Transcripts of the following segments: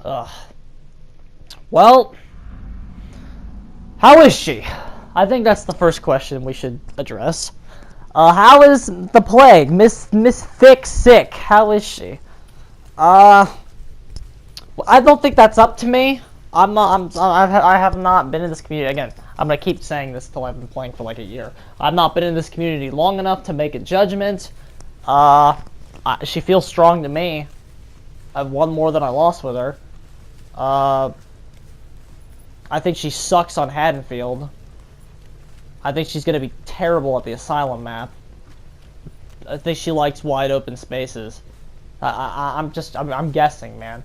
Ugh. Well, how is she? I think that's the first question we should address. How is the plague, Miss Thick Sick? How is she? I don't think that's up to me. I have not been in this community again. I'm gonna keep saying this till I've been playing for like a year. I've not been in this community long enough to make a judgment. She feels strong to me. I've won more than I lost with her. I think she sucks on Haddonfield. I think she's gonna be terrible at the Asylum map. I think she likes wide open spaces. I'm guessing, man.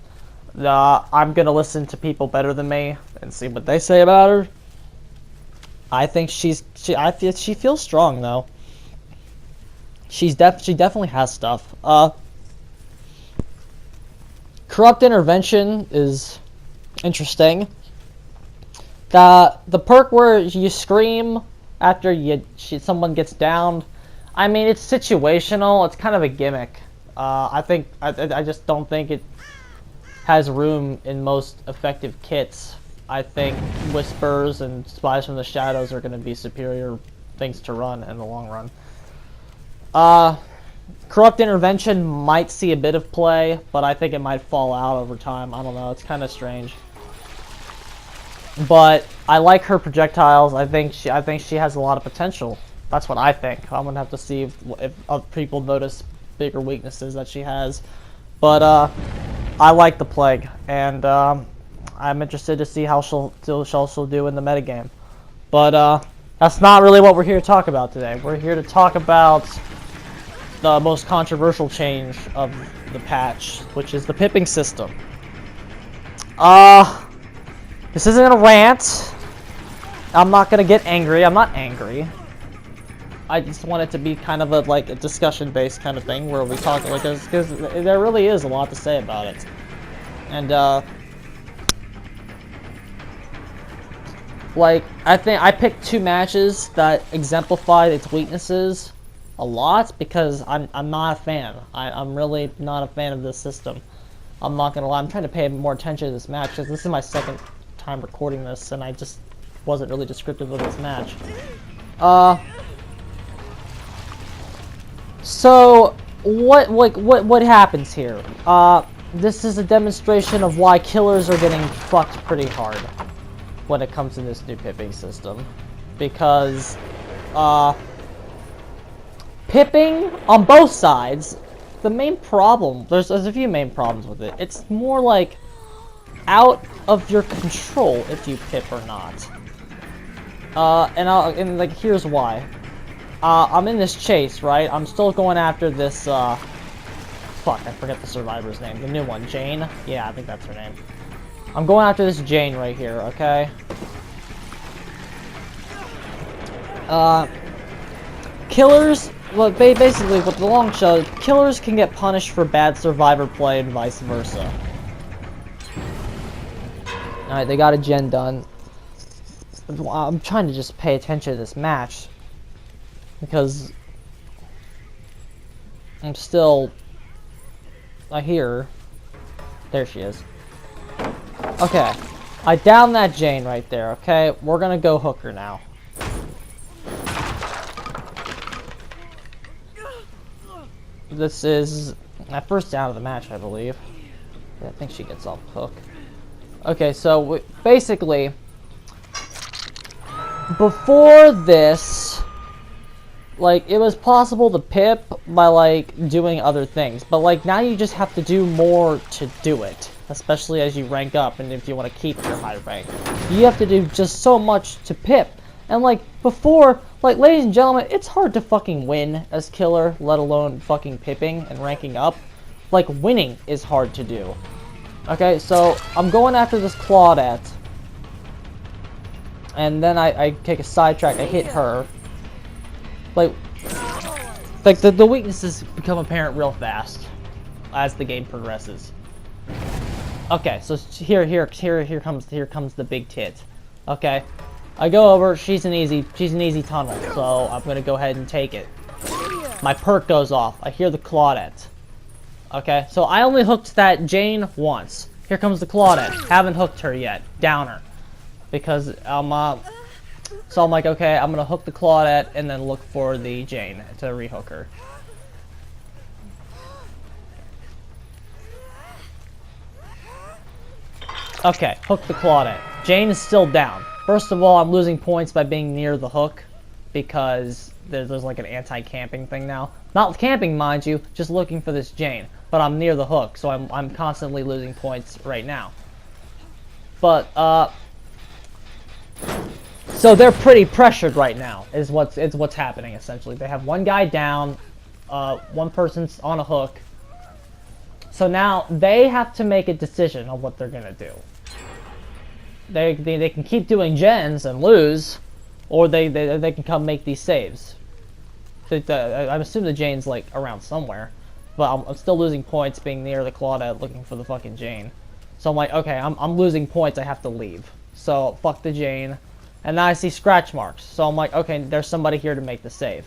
I'm gonna listen to people better than me and see what they say about her. I think she feels strong though. She definitely has stuff. Corrupt intervention is interesting. The perk where you scream after someone gets downed. I mean, it's situational. It's kind of a gimmick. I just don't think it has room in most effective kits. I think Whispers and Spies from the Shadows are going to be superior things to run in the long run. Corrupt Intervention might see a bit of play, but I think it might fall out over time. I don't know. It's kind of strange. But I like her projectiles. I think she has a lot of potential. That's what I think. I'm gonna have to see if people notice bigger weaknesses that she has. But I like the Plague, and I'm interested to see how she'll do in the metagame. But that's not really what we're here to talk about today. We're here to talk about the most controversial change of the patch, which is the pipping system. This isn't a rant. I'm not gonna get angry. I'm not angry. I just want it to be kind of a discussion-based kind of thing where we talk because there really is a lot to say about it, and I think I picked two matches that exemplified its weaknesses a lot because I'm not a fan. I'm really not a fan of this system. I'm not gonna lie. I'm trying to pay more attention to this match because this is my second time recording this, and I just wasn't really descriptive of this match. So what happens here? This is a demonstration of why killers are getting fucked pretty hard when it comes to this new pipping system, because pipping on both sides, the main problem, there's a few main problems with it. It's more like out of your control if you pip or not. And here's why. I'm in this chase, right? I'm still going after this, fuck, I forget the survivor's name. The new one, Jane? Yeah, I think that's her name. I'm going after this Jane right here, okay? Killers, well, basically, with the long show, killers can get punished for bad survivor play and vice versa. Alright, they got a gen done. I'm trying to just pay attention to this match, because I'm still... I hear her. There she is. Okay. I downed that Jane right there, okay? We're gonna go hook her now. This is my first down of the match, I believe. Yeah, I think she gets off hook. Okay, so basically, before this, it was possible to pip by, doing other things. But, now you just have to do more to do it. Especially as you rank up and if you want to keep your high rank. You have to do just so much to pip. And, before, ladies and gentlemen, it's hard to fucking win as killer, let alone fucking pipping and ranking up. Winning is hard to do. Okay, so I'm going after this Claudette. And then I take a sidetrack, I hit her. The weaknesses become apparent real fast as the game progresses. Okay, so here comes the big tit. Okay, I go over. She's an easy tunnel, so I'm gonna go ahead and take it. My perk goes off. I hear the Claudette. Okay, so I only hooked that Jane once. Here comes the Claudette. Haven't hooked her yet. Down her. Because, so I'm like, okay, I'm gonna hook the Claudette and then look for the Jane to rehook her. Okay, hook the Claudette. Jane is still down. First of all, I'm losing points by being near the hook because there's like an anti-camping thing now. Not camping, mind you, just looking for this Jane. But I'm near the hook, so I'm constantly losing points right now. But, so they're pretty pressured right now, is what's happening, essentially. They have one guy down, one person's on a hook. So now they have to make a decision on what they're gonna do. They can keep doing gens and lose, or they can come make these saves. I'm assuming the Jane's like around somewhere, but I'm still losing points being near the Claudette looking for the fucking Jane. So I'm like, okay, I'm losing points, I have to leave. So fuck the Jane, and now I see scratch marks. So I'm like, okay, there's somebody here to make the save.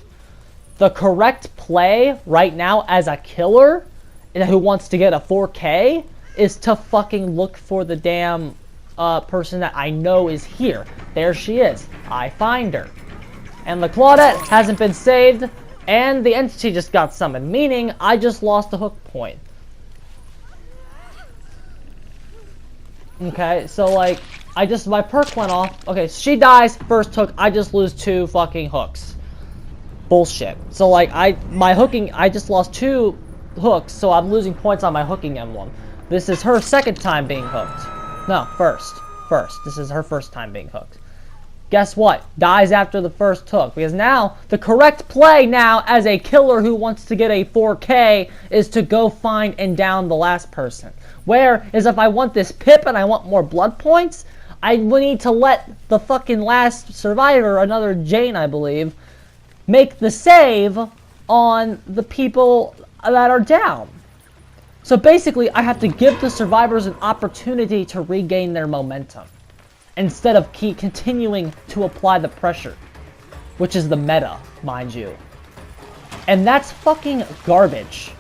The correct play right now as a killer who wants to get a 4K is to fucking look for the damn person that I know is here. There she is. I find her. And the Claudette hasn't been saved, and the entity just got summoned, meaning I just lost a hook point. Okay, so like, my perk went off. Okay, she dies, first hook, I just lose 2 fucking hooks. Bullshit. So like, I just lost 2 hooks, so I'm losing points on my hooking emblem. This is her second time being hooked. No, first. This is her first time being hooked. Guess what? Dies after the first hook. Because now, the correct play now as a killer who wants to get a 4K is to go find and down the last person. Whereas if I want this pip and I want more blood points, I need to let the fucking last survivor, another Jane I believe, make the save on the people that are down. So basically, I have to give the survivors an opportunity to regain their momentum instead of continuing to apply the pressure, which is the meta, mind you. And that's fucking garbage.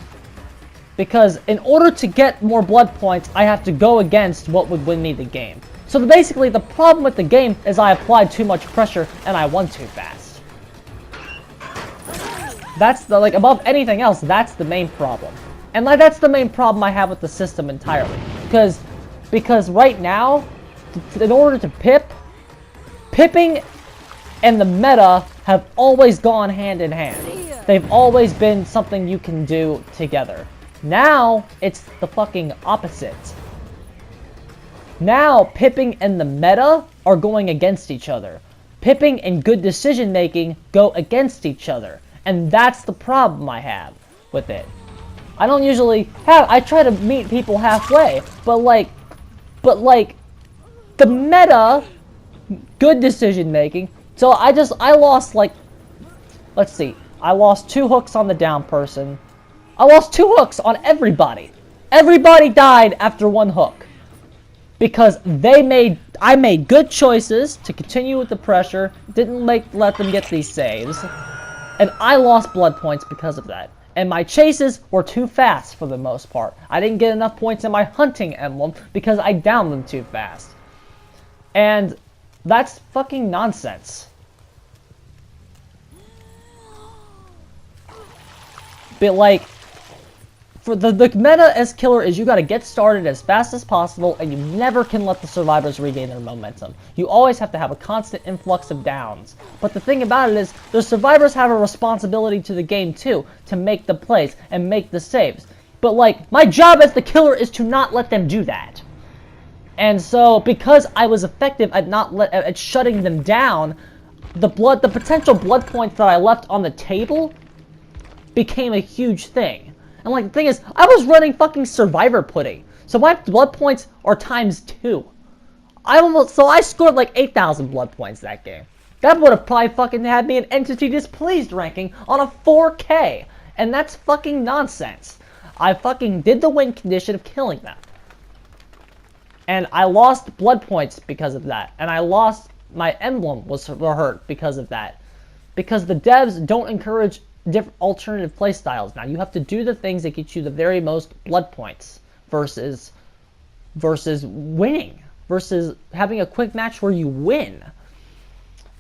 Because in order to get more blood points, I have to go against what would win me the game. So basically, the problem with the game is I applied too much pressure and I won too fast. That's the, like, above anything else, that's the main problem. And like, that's the main problem I have with the system entirely. Because right now, in order to pipping and the meta have always gone hand in hand. They've always been something you can do together. Now, it's the fucking opposite. Now, pipping and the meta are going against each other. Pipping and good decision making go against each other. And that's the problem I have with it. I don't usually I try to meet people halfway, but like, the meta, good decision making, so I lost like, let's see, I lost 2 hooks on the down person. I lost 2 hooks on everybody. Everybody died after 1 hook. Because I made good choices to continue with the pressure, didn't let them get these saves, and I lost blood points because of that. And my chases were too fast for the most part. I didn't get enough points in my hunting emblem because I downed them too fast. And that's fucking nonsense. But like, for the meta as killer is you gotta get started as fast as possible and you never can let the survivors regain their momentum. You always have to have a constant influx of downs. But the thing about it is, the survivors have a responsibility to the game too, to make the plays and make the saves. But like, my job as the killer is to not let them do that. And so, because I was effective at shutting them down, the potential blood points that I left on the table became a huge thing. And like, the thing is, I was running fucking survivor pudding, so my blood points are times 2. I scored like 8,000 blood points that game. That would have probably fucking had me an entity displeased ranking on a 4K, and that's fucking nonsense. I fucking did the win condition of killing them. And I lost blood points because of that, and I lost, my emblem was hurt because of that. Because the devs don't encourage different alternative playstyles. Now you have to do the things that get you the very most blood points versus versus winning, versus having a quick match where you win.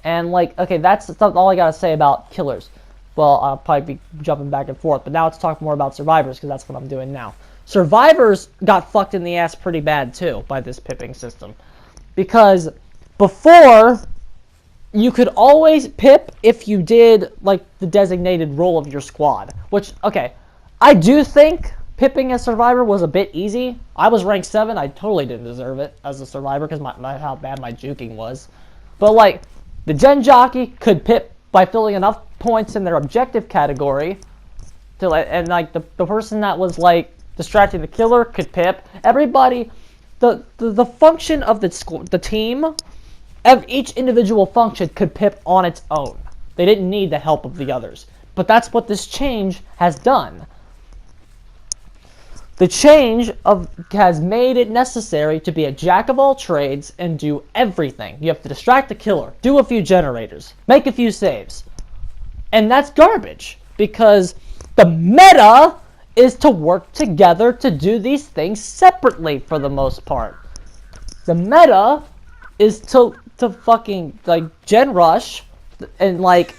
And like, okay, that's all I gotta say about killers. Well, I'll probably be jumping back and forth, but now let's talk more about survivors, because that's what I'm doing now. Survivors got fucked in the ass pretty bad too by this pipping system, because before you could always pip if you did like the designated role of your squad, which, okay, I do think pipping as survivor was a bit easy. I was rank 7, I totally didn't deserve it as a survivor because how bad my juking was. But like, the gen jockey could pip by filling enough points in their objective category to, and like the person that was like distracting the killer could pip. Everybody, the function of the team, each individual function could pip on its own. They didn't need the help of the others. But that's what this change has done. The change has made it necessary to be a jack of all trades and do everything. You have to distract the killer, do a few generators, make a few saves. And that's garbage, because the meta is to work together to do these things separately for the most part. The meta is to fucking like gen rush and like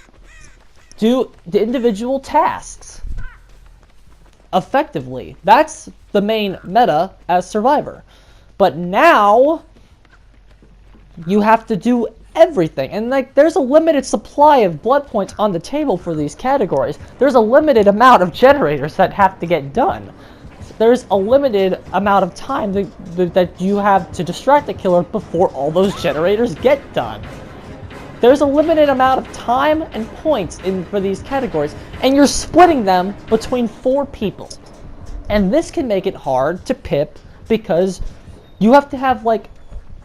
do the individual tasks effectively. That's the main meta as survivor. But now you have to do everything, and like there's a limited supply of blood points on the table for these categories. There's a limited amount of generators that have to get done. There's a limited amount of time that you have to distract the killer before all those generators get done. There's a limited amount of time and points for these categories, and you're splitting them between 4 people. And this can make it hard to pip because you have to have like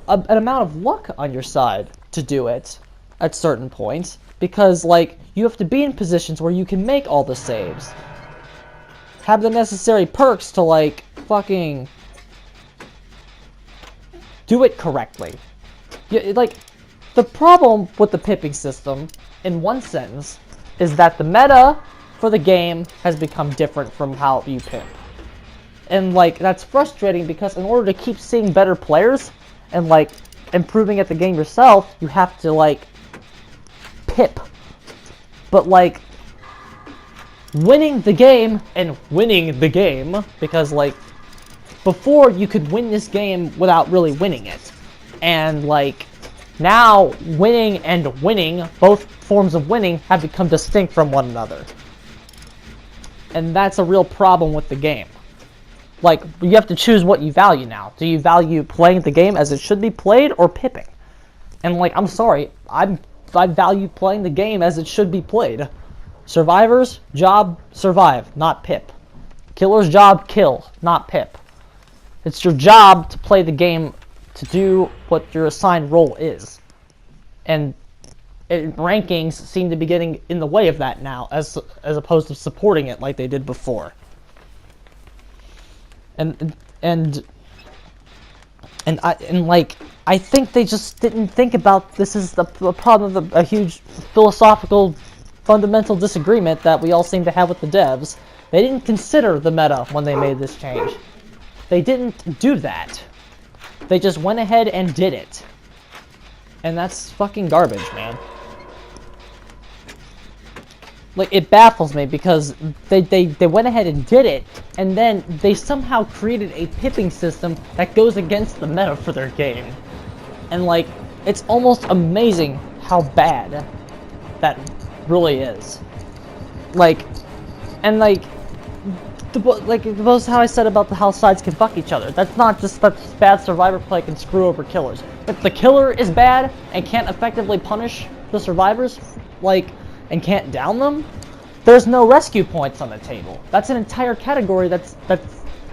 an amount of luck on your side to do it at certain points, because like you have to be in positions where you can make all the saves, have the necessary perks to like fucking do it correctly. Like, the problem with the pipping system, in one sentence, is that the meta for the game has become different from how you pip. And like, that's frustrating because in order to keep seeing better players and like improving at the game yourself, you have to like pip. But like, winning the game, because like before you could win this game without really winning it, and like now winning and winning, both forms of winning, have become distinct from one another, and that's a real problem with the game. Like, you have to choose what you value now. Do you value playing the game as it should be played, or pipping? And like, I'm sorry, I value playing the game as it should be played. Survivor's job, survive, not pip. Killer's job, kill, not pip. It's your job to play the game, to do what your assigned role is. And rankings seem to be getting in the way of that now, as opposed to supporting it like they did before. And I think they just didn't think about this is the problem of a huge philosophical fundamental disagreement that we all seem to have with the devs. They didn't consider the meta when they made this change. They didn't do that. They just went ahead and did it. And that's fucking garbage, man. Like, it baffles me because they went ahead and did it, and then they somehow created a pipping system that goes against the meta for their game. And like, it's almost amazing how bad that really is. Like, and like how I said about how sides can fuck each other. That's not just that bad survivor play can screw over killers. If the killer is bad and can't effectively punish the survivors, like, and can't down them, there's no rescue points on the table. That's an entire category that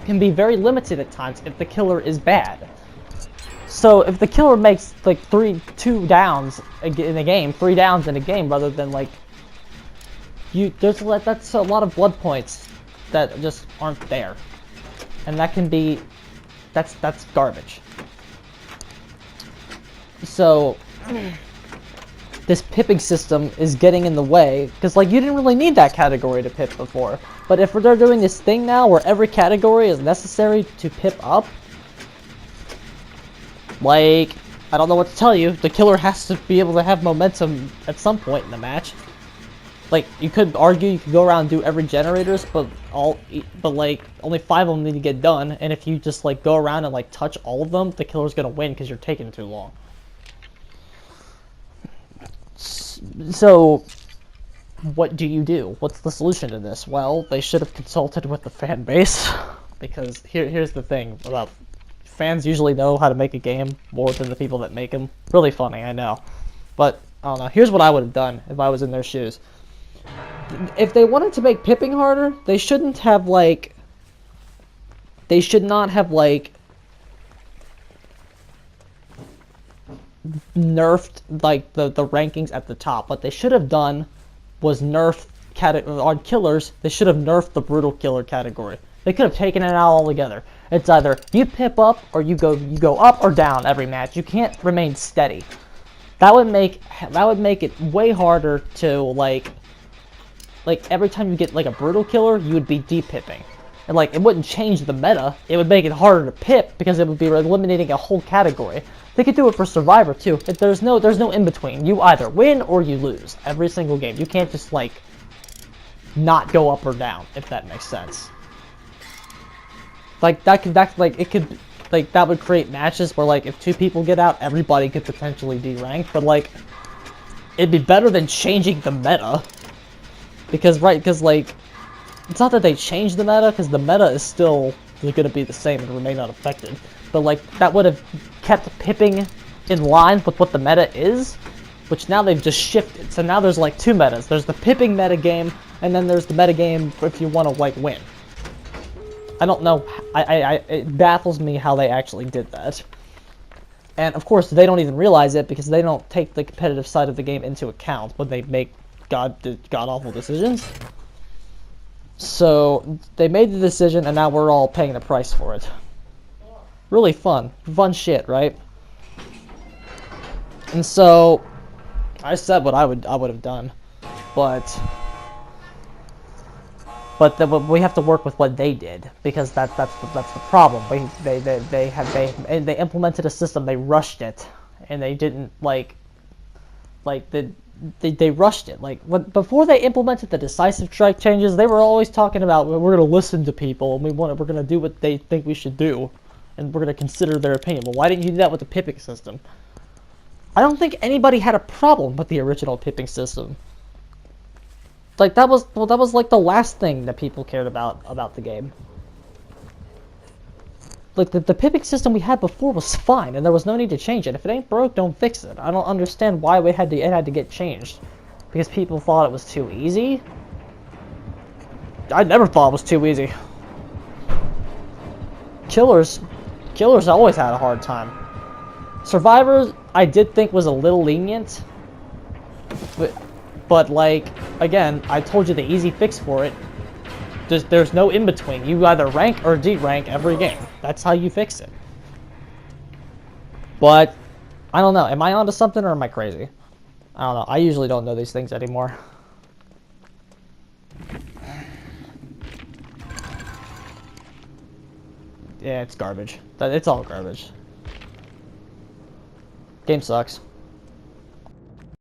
can be very limited at times if the killer is bad. So if the killer makes like 2 downs in a game, 3 downs in a game, rather than like that's a lot of blood points that just aren't there, and that can be that's garbage. So this pipping system is getting in the way, because like, you didn't really need that category to pip before. But if they're doing this thing now where every category is necessary to pip up, Like, I don't know what to tell you. The killer has to be able to have momentum at some point in the match. Like, you could argue you could go around and do every generators, but like only 5 of them need to get done. And if you just like go around and like touch all of them, the killer's gonna win because you're taking too long. So, what do you do? What's the solution to this? Well, they should have consulted with the fan base, because here's the thing about fans usually know how to make a game more than the people that make them. Really funny, I know, but I don't know. Here's what I would have done if I was in their shoes. If they wanted to make pipping harder, they shouldn't have like. They should not have like nerfed like the rankings at the top. What they should have done was nerf on killers. They should have nerfed the brutal killer category. They could have taken it out altogether. It's either you pip up or you go up or down every match. You can't remain steady. That would make it way harder to like every time you get like a brutal killer, you would be de-pipping. And like it wouldn't change the meta. It would make it harder to pip because it would be eliminating a whole category. They could do it for Survivor too. There's no in between. You either win or you lose every single game. You can't just like not go up or down, if that makes sense. Like that would create matches where like if 2 people get out, everybody could potentially de-rank, but like it'd be better than changing the meta. Because like it's not that they changed the meta, because the meta is still going to be the same and remain unaffected. But like that would have kept pipping in line with what the meta is, which now they've just shifted. So now there's like 2 metas. There's the pipping meta game, and then there's the meta game if you want to like win. I don't know. It baffles me how they actually did that. And of course, they don't even realize it because they don't take the competitive side of the game into account when they make god-awful decisions. So they made the decision, and now we're all paying the price for it. Really fun shit, right? And so I said what I would have done, but we have to work with what they did, because that's the problem. They implemented a system. They rushed it, and they didn't they rushed it. Like before they implemented the decisive strike changes, they were always talking about, well, we're going to listen to people and we're going to do what they think we should do, and we're going to consider their opinion. Well, why didn't you do that with the pipping system? I don't think anybody had a problem with the original pipping system. Like that was like the last thing that people cared about the game. Like the pipping system we had before was fine, and there was no need to change it. If it ain't broke, don't fix it. I don't understand why it had to get changed. Because people thought it was too easy? I never thought it was too easy. Killers always had a hard time. Survivors, I did think was a little lenient. But like, again, I told you the easy fix for it. There's no in between. You either rank or de-rank every game. That's how you fix it. But I don't know. Am I onto something or am I crazy? I don't know. I usually don't know these things anymore. Yeah, it's garbage. It's all garbage. Game sucks.